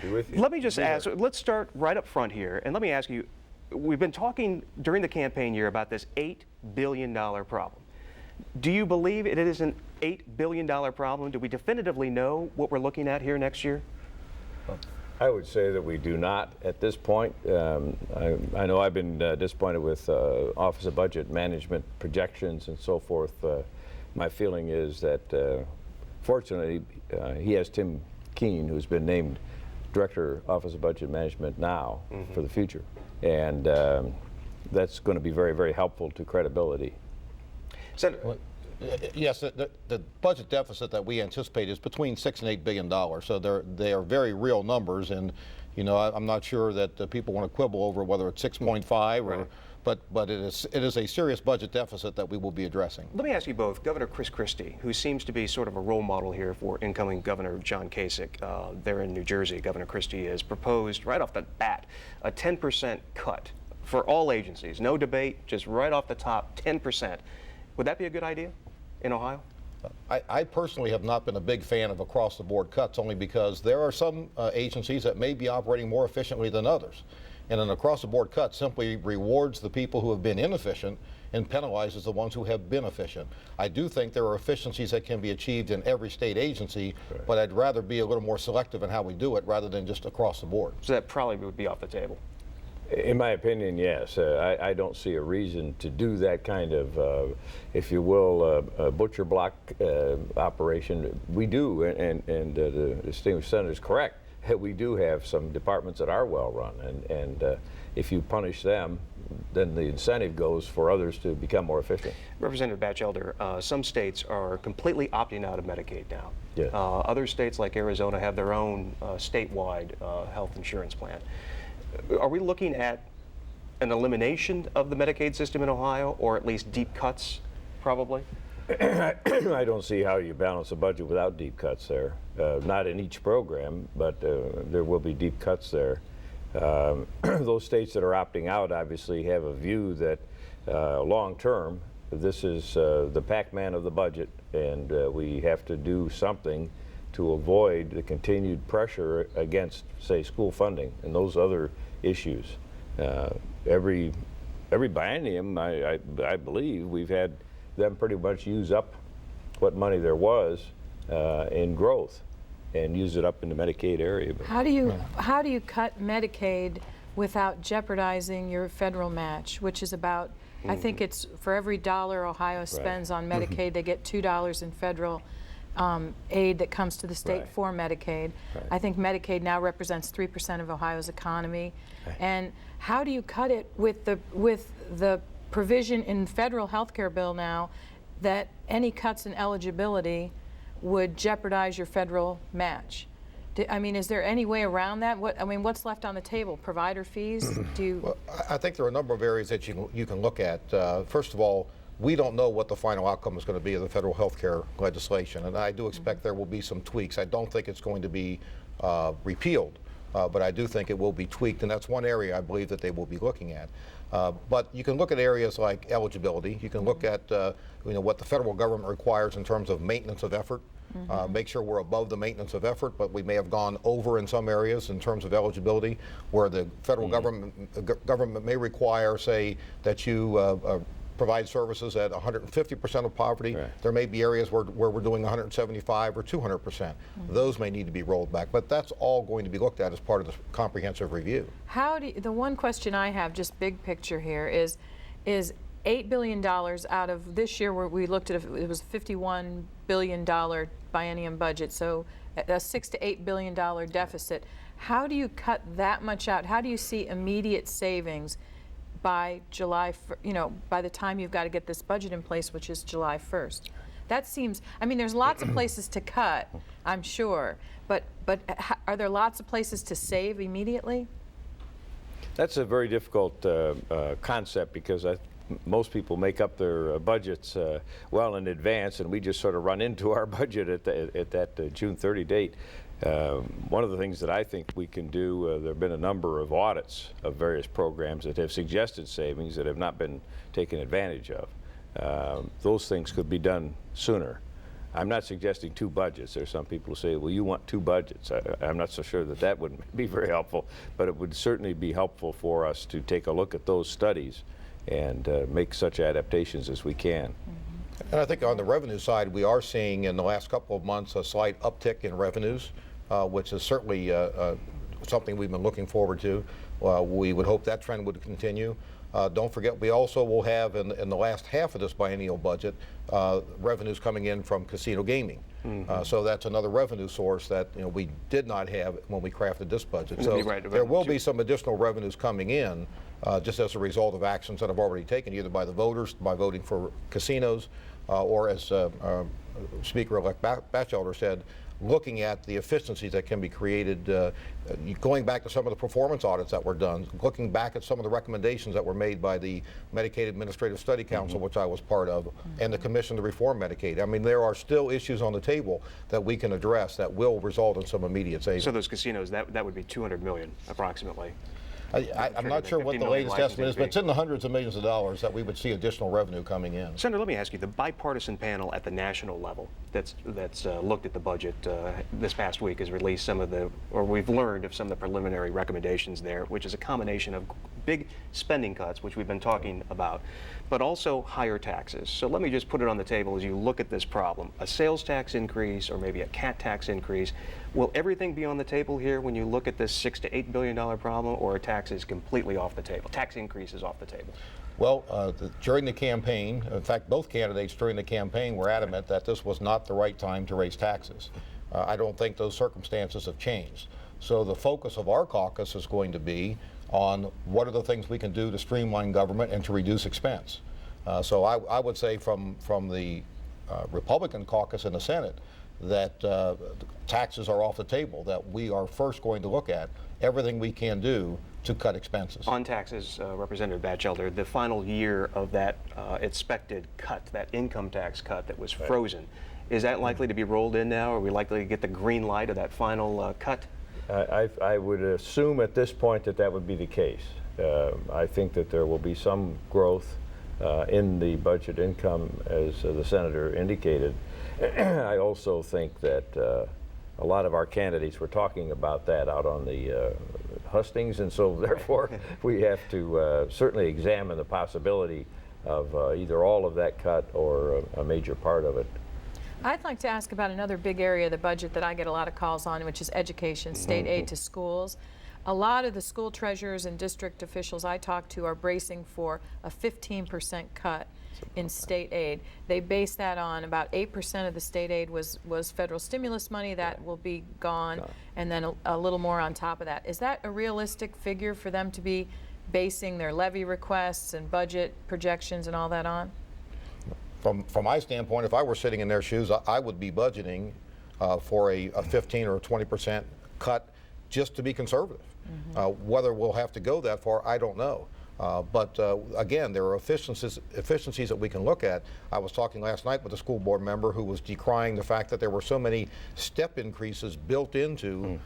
be with you. Let me just ask, let's start right up front here, and let me ask you, we've been talking during the campaign year about this $8 billion problem. Do you believe it is an $8 billion problem? Do we definitively know what we're looking at here next year? I would say that we do not at this point. I know I've been disappointed with Office of Budget Management projections and so forth. My feeling is that, fortunately, he has Tim Keene, who's been named Director, Office of Budget Management now for the future. And that's going to be very, very helpful to credibility. Well, yes, the budget deficit that we anticipate is between $6 and $8 billion. So they are very real numbers, and you know I'm not sure that people want to quibble over whether it's 6.5 or. Right. But it is a serious budget deficit that we will be addressing. Let me ask you both. Governor Chris Christie, who seems to be sort of a role model here for incoming Governor John Kasich there in New Jersey, Governor Christie has proposed right off the bat a 10% cut for all agencies. No debate, just right off the top, 10%. Would that be a good idea in Ohio? I personally have not been a big fan of across-the-board cuts, only because there are some agencies that may be operating more efficiently than others. And an across-the-board cut simply rewards the people who have been inefficient and penalizes the ones who have been efficient. I do think there are efficiencies that can be achieved in every state agency, but I'd rather be a little more selective in how we do it rather than just across the board. So that probably would be off the table. In my opinion, yes. I don't see a reason to do that kind of, if you will, butcher block operation. We do, and the distinguished senator is correct. We do have some departments that are well run, and if you punish them, then the incentive goes for others to become more efficient. Representative Batchelder, some states are completely opting out of Medicaid now. Yes. Other states like Arizona have their own statewide health insurance plan. Are we looking at an elimination of the Medicaid system in Ohio, or at least deep cuts, probably? I don't see how you balance a budget without deep cuts there. Not in each program, but there will be deep cuts there. Those states that are opting out obviously have a view that long term, this is the Pac-Man of the budget, and we have to do something to avoid the continued pressure against, say, school funding and those other issues. Every biennium, I believe, we've had them pretty much use up what money there was in growth and use it up in the Medicaid area. But how do you cut Medicaid without jeopardizing your federal match, which is about, I think it's for every dollar Ohio spends on Medicaid, they get $2 in federal aid that comes to the state for Medicaid. I think Medicaid now represents 3% of Ohio's economy. And how do you cut it with the provision in federal health care bill now that any cuts in eligibility would jeopardize your federal match? I mean, is there any way around that? What's left on the table? Provider fees? Well, I think there are a number of areas that you can look at. First of all, we don't know what the final outcome is going to be of the federal health care legislation, and I do expect there will be some tweaks. I don't think it's going to be repealed, but I do think it will be tweaked, and that's one area I believe that they will be looking at. But you can look at areas like eligibility. You can look at what the federal government requires in terms of maintenance of effort. Make sure we're above the maintenance of effort, but we may have gone over in some areas in terms of eligibility, where the federal government may require, say, that you provide services at 150% of poverty. There may be areas where we're doing 175 or 200%. Those may need to be rolled back, but that's all going to be looked at as part of the comprehensive review. The one question I have, just big picture here, is $8 billion out of this year, where we looked at it was a $51 billion biennium budget, so a $6 to $8 billion deficit. How do you cut that much out? How do you see immediate savings by July, by the time you've got to get this budget in place, which is July 1st? That seems, there's lots of places to cut, I'm sure, but are there lots of places to save immediately? That's a very difficult concept, because most people make up their budgets well in advance, and we just sort of run into our budget at that June 30 date. One of the things that I think we can do, there have been a number of audits of various programs that have suggested savings that have not been taken advantage of. Those things could be done sooner. I'm not suggesting two budgets. There's some people who say, well, you want two budgets. I'm not so sure that that would be very helpful, but it would certainly be helpful for us to take a look at those studies and make such adaptations as we can. And I think on the revenue side, we are seeing in the last couple of months a slight uptick in revenues, which is certainly something we've been looking forward to. We would hope that trend would continue. Don't forget, we also will have in the last half of this biennial budget revenues coming in from casino gaming. So that's another revenue source that we did not have when we crafted this budget. So there will be some additional revenues coming in just as a result of actions that have already taken, either by the voters, by voting for casinos, or as Speaker-elect Batchelder said, looking at the efficiencies that can be created, going back to some of the performance audits that were done, looking back at some of the recommendations that were made by the Medicaid Administrative Study Council, which I was part of, and the Commission to Reform Medicaid. I mean, there are still issues on the table that we can address that will result in some immediate savings. So those casinos, that would be $200 million approximately. I'm not sure what the latest estimate is, but it's in the hundreds of millions of dollars that we would see additional revenue coming in. Senator, let me ask you, the bipartisan panel at the national level that's looked at the budget this past week has released we've learned of some of the preliminary recommendations there, which is a combination of big spending cuts, which we've been talking about, but also higher taxes. So let me just put it on the table as you look at this problem. A sales tax increase or maybe a CAT tax increase. Will everything be on the table here when you look at this $6 to $8 billion problem, or are taxes completely off the table? Tax increases off the table? Well, during the campaign, in fact, both candidates during the campaign were adamant that this was not the right time to raise taxes. I don't think those circumstances have changed. So the focus of our caucus is going to be on what are the things we can do to streamline government and to reduce expense. So I would say from the Republican caucus in the Senate that taxes are off the table, that we are first going to look at everything we can do to cut expenses. On taxes, Representative Batchelder, the final year of that expected cut, that income tax cut that was frozen, is that likely to be rolled in now? Are we likely to get the green light of that final cut? I would assume at this point that that would be the case. I think that there will be some growth in the budget income, as the Senator indicated. I also think that a lot of our candidates were talking about that out on the hustings, and so therefore we have to certainly examine the possibility of either all of that cut or a major part of it. I'd like to ask about another big area of the budget that I get a lot of calls on, which is education, state aid to schools. A lot of the school treasurers and district officials I talk to are bracing for a 15% cut in state aid. They base that on about 8% of the state aid was federal stimulus money that will be gone, and then a little more on top of that. Is that a realistic figure for them to be basing their levy requests and budget projections and all that on? From my standpoint, if I were sitting in their shoes, I would be budgeting for a 15 or 20% cut just to be conservative. Whether we'll have to go that far, I don't know. But again, there are efficiencies that we can look at. I was talking last night with a school board member who was decrying the fact that there were so many step increases built into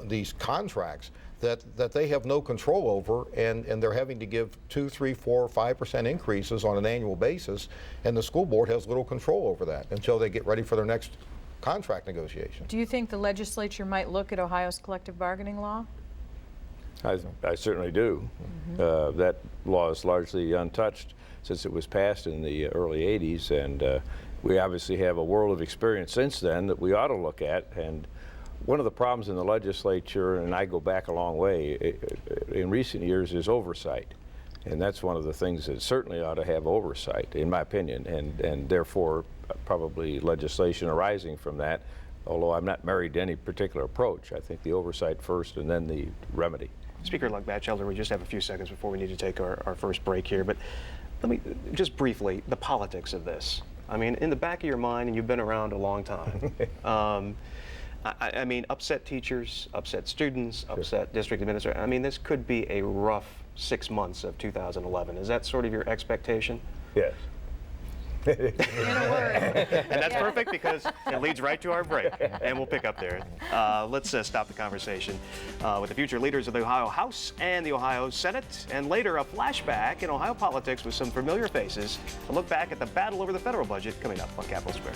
these contracts that they have no control over, and they're having to give 2, 3, 4, 5% increases on an annual basis, and the school board has little control over that until they get ready for their next contract negotiation. Do you think the legislature might look at Ohio's collective bargaining law? I certainly do. That law is largely untouched since it was passed in the early 80s, and we obviously have a world of experience since then that we ought to look at. And one of the problems in the legislature, and I go back a long way, in recent years is oversight. And that's one of the things that certainly ought to have oversight, in my opinion, and therefore probably legislation arising from that, although I'm not married to any particular approach. I think the oversight first and then the remedy. Speaker-elect Batchelder, we just have a few seconds before we need to take our first break here, but let me just briefly, the politics of this. I mean, in the back of your mind, and you've been around a long time, I mean, upset teachers, upset students, upset district administrators. I mean, this could be a rough 6 months of 2011. Is that sort of your expectation? Yes. In a word. And that's perfect because it leads right to our break, and we'll pick up there. Let's stop the conversation with the future leaders of the Ohio House and the Ohio Senate, and later a flashback in Ohio politics with some familiar faces. A look back at the battle over the federal budget coming up on Capitol Square.